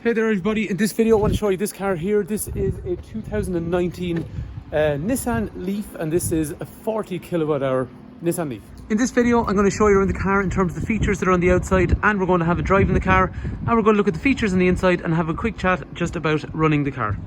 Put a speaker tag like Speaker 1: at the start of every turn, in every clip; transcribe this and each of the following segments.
Speaker 1: Hey there everybody, in this video I want to show you this car here. This is a 2019 Nissan Leaf, and this is a 40 kilowatt hour Nissan Leaf. In this video I'm going to show you around the car in terms of the features that are on the outside, and we're going to have a drive in the car, and we're going to look at the features on the inside and have a quick chat just about running the car.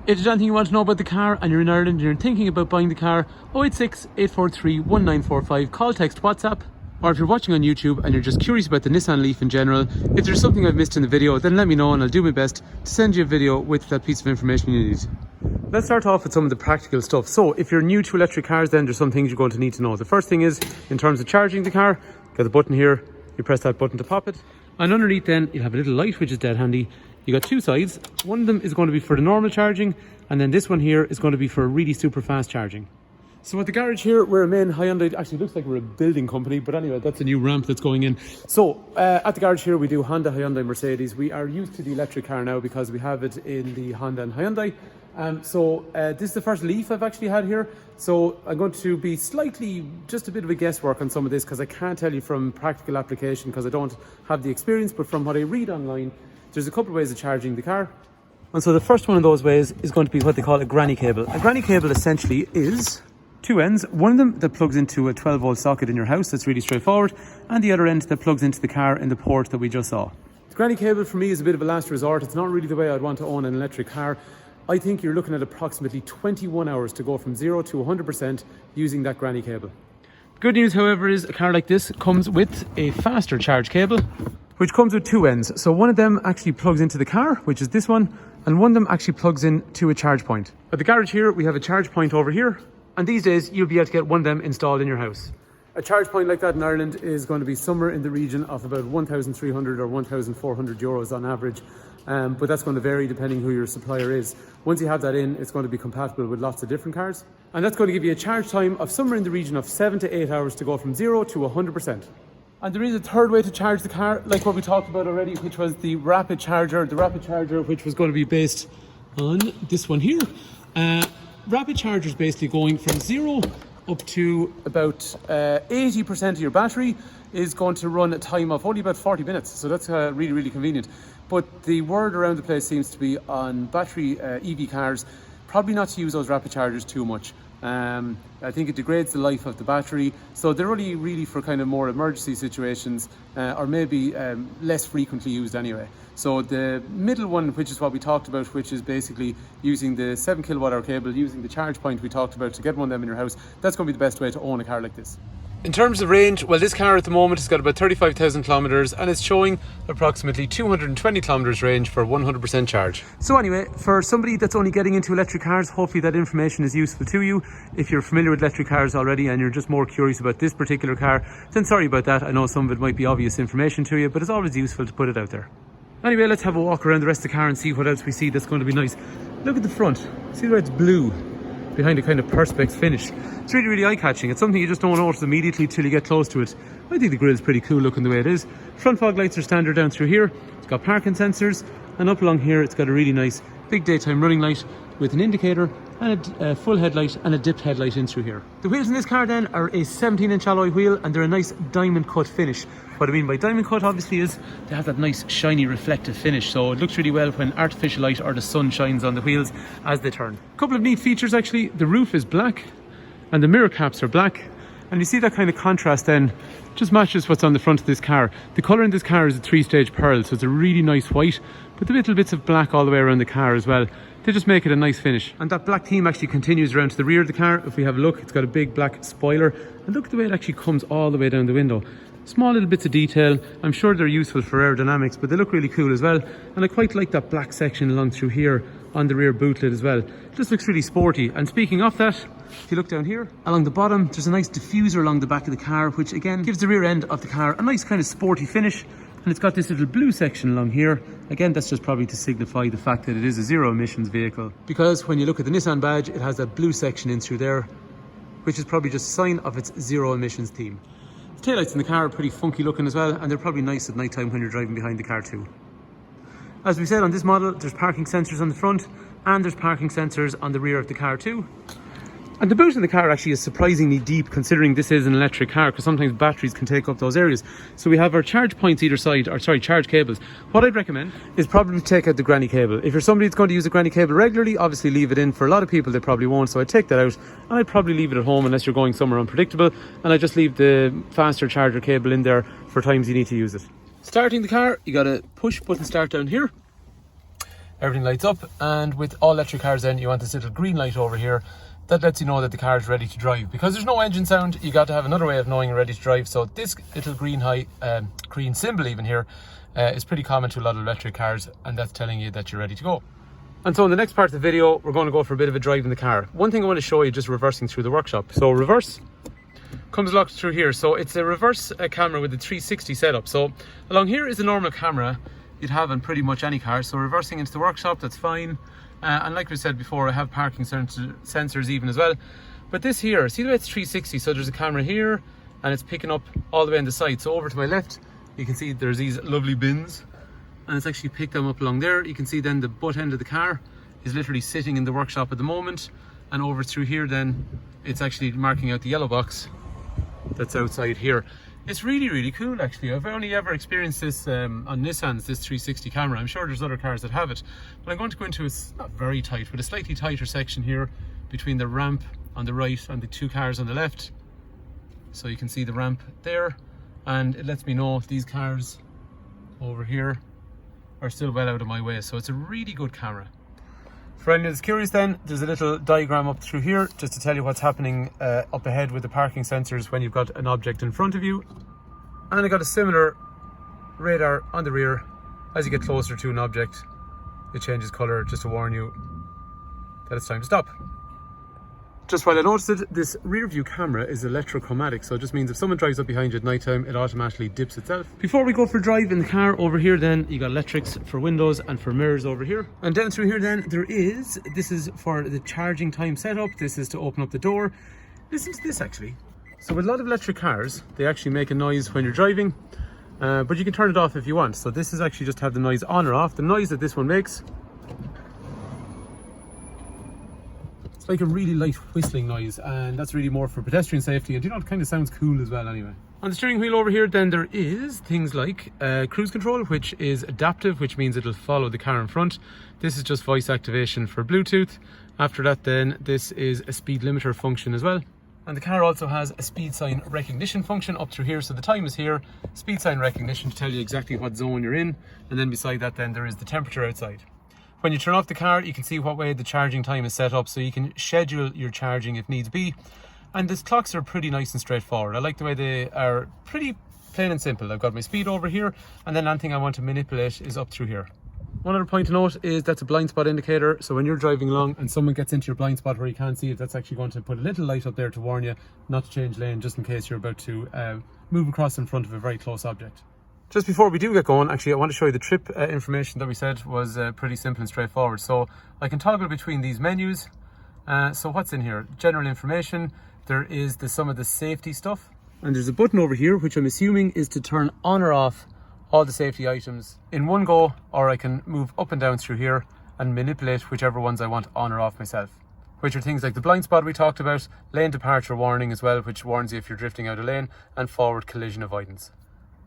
Speaker 1: If there's anything you want to know about the car and you're in Ireland and you're thinking about buying the car, 086 843 1945, call, text, WhatsApp. Or if you're watching on YouTube and you're just curious about the Nissan Leaf in general, if there's something I've missed in the video, then let me know and I'll do my best to send you a video with that piece of information you need. Let's start off with some of the practical stuff. So if you're new to electric cars, then there's some things you're going to need to know. The first thing is, in terms of charging the car, got the button here, you press that button to pop it. And underneath then, you'll have a little light which is dead handy. You got two sides. One of them is going to be for the normal charging, and then this one here is going to be for really super fast charging. So at the garage here, we're a main Hyundai. Actually, it looks like we're a building company, but anyway, that's a new ramp that's going in. So at the garage here, we do Honda, Hyundai, Mercedes. We are used to the electric car now because we have it in the Honda and Hyundai. This is the first Leaf I've actually had here. So I'm going to be just a bit of a guesswork on some of this because I can't tell you from practical application because I don't have the experience, but from what I read online, there's a couple of ways of charging the car. And so the first one of those ways is going to be what they call a granny cable. A granny cable essentially is two ends, one of them that plugs into a 12 volt socket in your house, that's really straightforward, and the other end that plugs into the car in the port that we just saw. The granny cable for me is a bit of a last resort. It's not really the way I'd want to own an electric car. I think you're looking at approximately 21 hours to go from 0 to 100% using that granny cable. The good news, however, is a car like this comes with a faster charge cable, which comes with two ends. So one of them actually plugs into the car, which is this one, and one of them actually plugs into a charge point. At the garage here, we have a charge point over here, and these days you'll be able to get one of them installed in your house. A charge point like that in Ireland is going to be somewhere in the region of about 1,300 or 1,400 euros on average. But that's going to vary depending who your supplier is. Once you have that in, it's going to be compatible with lots of different cars. And that's going to give you a charge time of somewhere in the region of 7 to 8 hours to go from 0 to 100%. And there is a third way to charge the car, like what we talked about already, which was the rapid charger. The rapid charger, which was going to be based on this one here. Rapid charger is basically going from 0 up to about 80% of your battery is going to run a time of only about 40 minutes. So that's really, really convenient. But the word around the place seems to be on battery EV cars, probably not to use those rapid chargers too much. I think it degrades the life of the battery, so they're only really for kind of more emergency situations or maybe less frequently used anyway. So the middle one, which is what we talked about, which is basically using the 7 kilowatt hour cable, using the charge point we talked about to get one of them in your house, that's going to be the best way to own a car like this. In terms of range, well, this car at the moment has got about 35,000 kilometers and it's showing approximately 220 kilometers range for 100% charge. So anyway, for somebody that's only getting into electric cars, hopefully that information is useful to you. If you're familiar with electric cars already and you're just more curious about this particular car, then sorry about that. I know some of it might be obvious information to you, but it's always useful to put it out there. Anyway, let's have a walk around the rest of the car and see what else we see that's going to be nice. Look at the front. See the way it's blue behind a kind of perspex finish. It's really, really eye-catching. It's something you just don't notice immediately till you get close to it. I think the grille is pretty cool looking the way it is. Front fog lights are standard down through here. It's got parking sensors, and up along here it's got a really nice big daytime running light with an indicator and a full headlight and a dipped headlight in through here. The wheels in this car then are a 17-inch alloy wheel, and they're a nice diamond cut finish. What I mean by diamond cut obviously is they have that nice shiny reflective finish, so it looks really well when artificial light or the sun shines on the wheels as they turn. A couple of neat features actually. The roof is black and the mirror caps are black, and you see that kind of contrast then just matches what's on the front of this car. The colour in this car is a 3-stage pearl, so it's a really nice white, but the little bits of black all the way around the car as well. They just make it a nice finish. And that black theme actually continues around to the rear of the car. If we have a look, it's got a big black spoiler, and look at the way it actually comes all the way down the window. Small little bits of detail. I'm sure they're useful for aerodynamics, but they look really cool as well. And I quite like that black section along through here on the rear boot lid as well. It just looks really sporty. And speaking of that, if you look down here, along the bottom, there's a nice diffuser along the back of the car, which again gives the rear end of the car a nice kind of sporty finish. And it's got this little blue section along here. Again, that's just probably to signify the fact that it is a zero emissions vehicle. Because when you look at the Nissan badge, it has that blue section in through there, which is probably just a sign of its zero emissions theme. The taillights in the car are pretty funky looking as well, and they're probably nice at night time when you're driving behind the car too. As we said, on this model, there's parking sensors on the front and there's parking sensors on the rear of the car too. And the boot in the car actually is surprisingly deep, considering this is an electric car, because sometimes batteries can take up those areas. So we have our charge points either side, or sorry, charge cables. What I'd recommend is probably take out the granny cable. If you're somebody that's going to use a granny cable regularly, obviously leave it in. For a lot of people, they probably won't, so I'd take that out, and I'd probably leave it at home unless you're going somewhere unpredictable, and I just leave the faster charger cable in there for times you need to use it. Starting the car, you got a push button start down here. Everything lights up, and with all electric cars then, you want this little green light over here. That lets you know that the car is ready to drive. Because there's no engine sound, you got to have another way of knowing you're ready to drive. So this little green symbol even here is pretty common to a lot of electric cars, and that's telling you that you're ready to go. And so in the next part of the video, we're going to go for a bit of a drive in the car. One thing I want to show you, just reversing through the workshop. So reverse comes locked through here. So it's a reverse camera with a 360 setup. So along here is a normal camera you'd have on pretty much any car. So reversing into the workshop, that's fine. And like we said before, I have parking sensors even as well. But this here, see the way it's 360, so there's a camera here and it's picking up all the way on the side. So over to my left, you can see there's these lovely bins, and it's actually picked them up along there. You can see then the butt end of the car is literally sitting in the workshop at the moment. And over through here then, it's actually marking out the yellow box that's outside here. It's really, really cool actually. I've only ever experienced this on Nissan's, this 360 camera. I'm sure there's other cars that have it. But I'm going to go into, it's not very tight, but a slightly tighter section here between the ramp on the right and the two cars on the left. So you can see the ramp there, and it lets me know if these cars over here are still well out of my way. So it's a really good camera. For anyone that's curious then, there's a little diagram up through here just to tell you what's happening up ahead with the parking sensors when you've got an object in front of you. And I got a similar radar on the rear. As you get closer to an object, it changes colour just to warn you that it's time to stop. Just while I noticed it, this rear view camera is electrochromatic, so it just means if someone drives up behind you at night time, it automatically dips itself. Before we go for a drive in the car, over here then, you got electrics for windows and for mirrors over here. And down through here then, this is for the charging time setup. This is to open up the door. Listen to this actually. So with a lot of electric cars, they actually make a noise when you're driving, but you can turn it off if you want. So this is actually just to have the noise on or off. The noise that this one makes, like a really light whistling noise, and that's really more for pedestrian safety, and you know, it kind of sounds cool as well anyway. On the steering wheel over here then, there is things like cruise control, which is adaptive, which means it'll follow the car in front. This is just voice activation for Bluetooth. After that then, this is a speed limiter function as well. And the car also has a speed sign recognition function up through here. So the time is here, speed sign recognition to tell you exactly what zone you're in, and then beside that then there is the temperature outside. When you turn off the car, you can see what way the charging time is set up, so you can schedule your charging if needs be. And these clocks are pretty nice and straightforward. I like the way they are pretty plain and simple. I've got my speed over here, and then anything I want to manipulate is up through here. One other point to note is that's a blind spot indicator. So when you're driving along and someone gets into your blind spot where you can't see it, that's actually going to put a little light up there to warn you not to change lane, just in case you're about to move across in front of a very close object. Just before we do get going, actually I want to show you the trip information that we said was pretty simple and straightforward. So I can toggle between these menus. So what's in here? General information. There is some of the safety stuff. And there's a button over here, which I'm assuming is to turn on or off all the safety items in one go, or I can move up and down through here and manipulate whichever ones I want on or off myself. Which are things like the blind spot we talked about, lane departure warning as well, which warns you if you're drifting out of lane, and forward collision avoidance.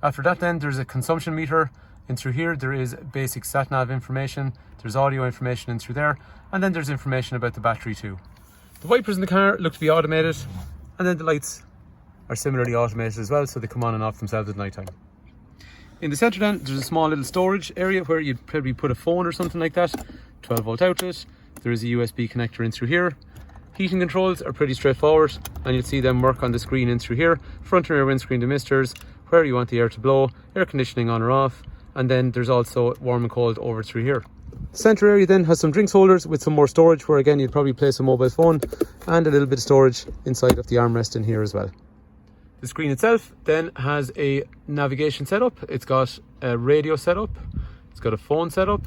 Speaker 1: After that then, there's a consumption meter in through here. There is basic sat-nav information, there's audio information in through there, and then there's information about the battery too. The wipers in the car look to be automated, and then the lights are similarly automated as well, so they come on and off themselves at night time. In the centre then, there's a small little storage area where you'd probably put a phone or something like that. 12 volt outlet, there is a USB connector in through here. Heating controls are pretty straightforward, and you'll see them work on the screen in through here. Front and rear windscreen demisters, where you want the air to blow, air conditioning on or off, and then there's also warm and cold over through here. The centre area then has some drinks holders with some more storage, where again you'd probably place a mobile phone, and a little bit of storage inside of the armrest in here as well. The screen itself then has a navigation setup. It's got a radio setup, it's got a phone setup,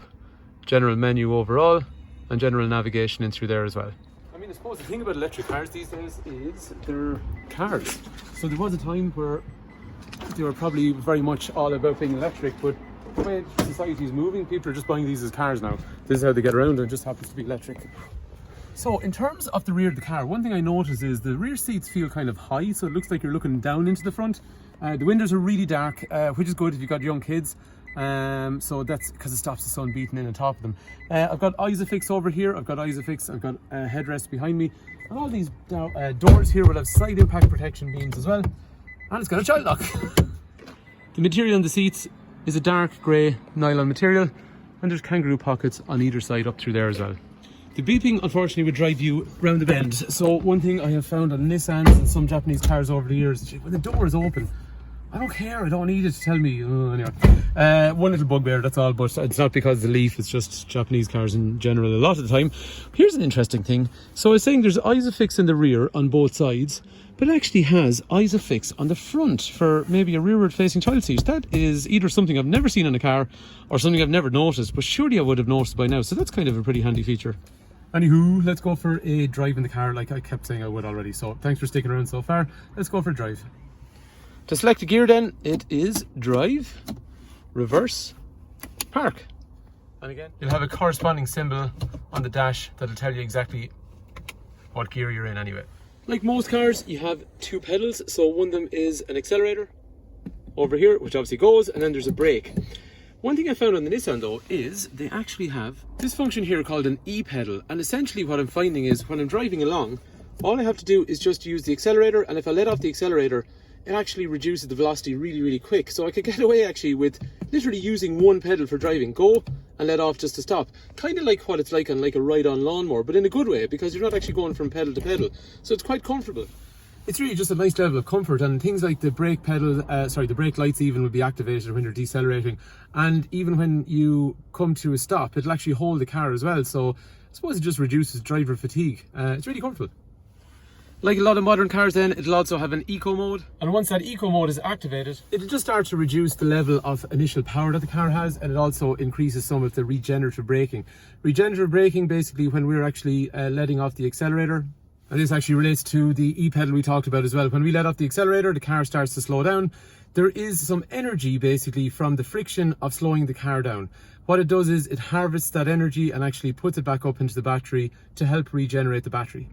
Speaker 1: general menu overall, and general navigation in through there as well. I mean, I suppose the thing about electric cars these days is they're cars. So there was a time where they were probably very much all about being electric, but the way society is moving, people are just buying these as cars now. This is how they get around, and it just happens to be electric. So in terms of the rear of the car, one thing I noticed is the rear seats feel kind of high, so it looks like you're looking down into the front. The windows are really dark, which is good if you've got young kids. So that's because it stops the sun beating in on top of them. I've got Isofix over here, I've got Isofix, I've got a headrest behind me, and all these doors here will have side impact protection beams as well, and it's got a child lock. The material on the seats is a dark grey nylon material, and there's kangaroo pockets on either side up through there as well. The beeping unfortunately would drive you round the bend. So one thing I have found on Nissans and some Japanese cars over the years, when the door is open, I don't care, I don't need it to tell me. Anyway, one little bugbear, that's all, but it's not because of the Leaf, it's just Japanese cars in general a lot of the time. Here's an interesting thing. So I was saying there's Isofix in the rear on both sides, but it actually has Isofix on the front for maybe a rearward facing child seat. That is either something I've never seen in a car or something I've never noticed, but surely I would have noticed by now. So that's kind of a pretty handy feature. Anywho, let's go for a drive in the car like I kept saying I would already. So thanks for sticking around so far. Let's go for a drive. To select the gear then, it is drive, reverse, park. And again, you'll have a corresponding symbol on the dash that'll tell you exactly what gear you're in anyway. Like most cars, you have two pedals. So one of them is an accelerator over here, which obviously goes, and then there's a brake. One thing I found on the Nissan though is they actually have this function here called an E-pedal, and essentially what I'm finding is when I'm driving along, all I have to do is just use the accelerator, and if I let off the accelerator, it actually reduces the velocity really quick. So I could get away actually with literally using one pedal for driving, go and let off just to stop. Kind of like what it's like on like a ride-on lawnmower, but in a good way, because you're not actually going from pedal to pedal. So it's quite comfortable. It's really just a nice level of comfort, and things like the brake pedal, the brake lights even will be activated when you're decelerating, and even when you come to a stop, it'll actually hold the car as well. So I suppose it just reduces driver fatigue. It's really comfortable. Like a lot of modern cars then, it'll also have an eco mode, and once that eco mode is activated, it'll just start to reduce the level of initial power that the car has, and it also increases some of the regenerative braking. Regenerative braking, basically when we're actually letting off the accelerator, and this actually relates to the E-pedal we talked about as well. When we let off the accelerator, the car starts to slow down. There is some energy basically from the friction of slowing the car down. What it does is it harvests that energy and actually puts it back up into the battery to help regenerate the battery.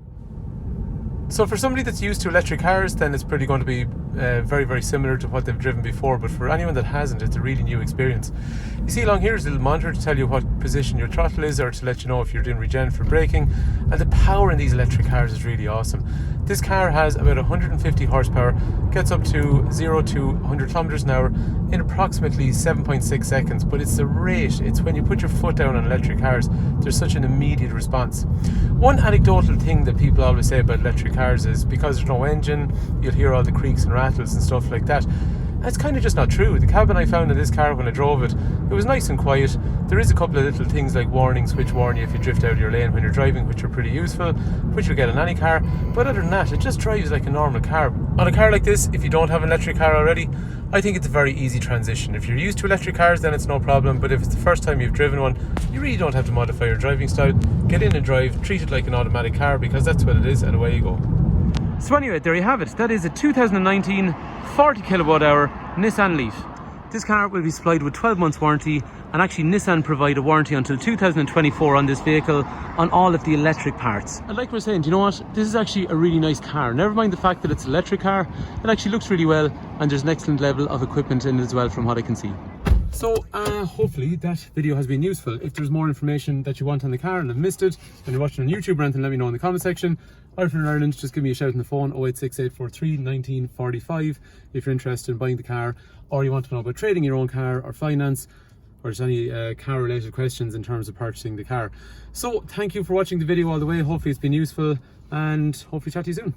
Speaker 1: So for somebody that's used to electric cars, then it's pretty going to be very similar to what they've driven before, but for anyone that hasn't, it's a really new experience. You see along here is a little monitor to tell you what position your throttle is, or to let you know if you're doing regenerative braking, and the power in these electric cars is really awesome. This car has about 150 horsepower, gets up to 0 to 100 kilometers an hour in approximately 7.6 seconds, but it's the rate, it's when you put your foot down on electric cars, there's such an immediate response. One anecdotal thing that people always say about electric cars is because there's no engine, you'll hear all the creaks and rattles and stuff like that. That's kind of just not true. The cabin I found in this car when I drove it, it was nice and quiet. There is a couple of little things like warnings which warn you if you drift out of your lane when you're driving, which are pretty useful, which you'll get on any car. But other than that, it just drives like a normal car. On a car like this, if you don't have an electric car already, I think it's a very easy transition. If you're used to electric cars, then it's no problem. But if it's the first time you've driven one, you really don't have to modify your driving style. Get in and drive, treat it like an automatic car, because that's what it is, and away you go. So anyway, there you have it. That is a 2019 40 kilowatt hour Nissan Leaf. This car will be supplied with 12 months warranty, and actually Nissan provide a warranty until 2024 on this vehicle on all of the electric parts. And like we're saying, do you know what? This is actually a really nice car. Never mind the fact that it's an electric car, it actually looks really well, and there's an excellent level of equipment in it as well from what I can see. So hopefully that video has been useful. If there's more information that you want on the car and I've missed it, and you're watching on YouTube or anything, let me know in the comment section. Or if you're in Ireland, just give me a shout on the phone, 086 843 1945, if you're interested in buying the car, or you want to know about trading your own car or finance, or just any car related questions in terms of purchasing the car. So thank you for watching the video all the way. Hopefully it's been useful, and hopefully chat to you soon.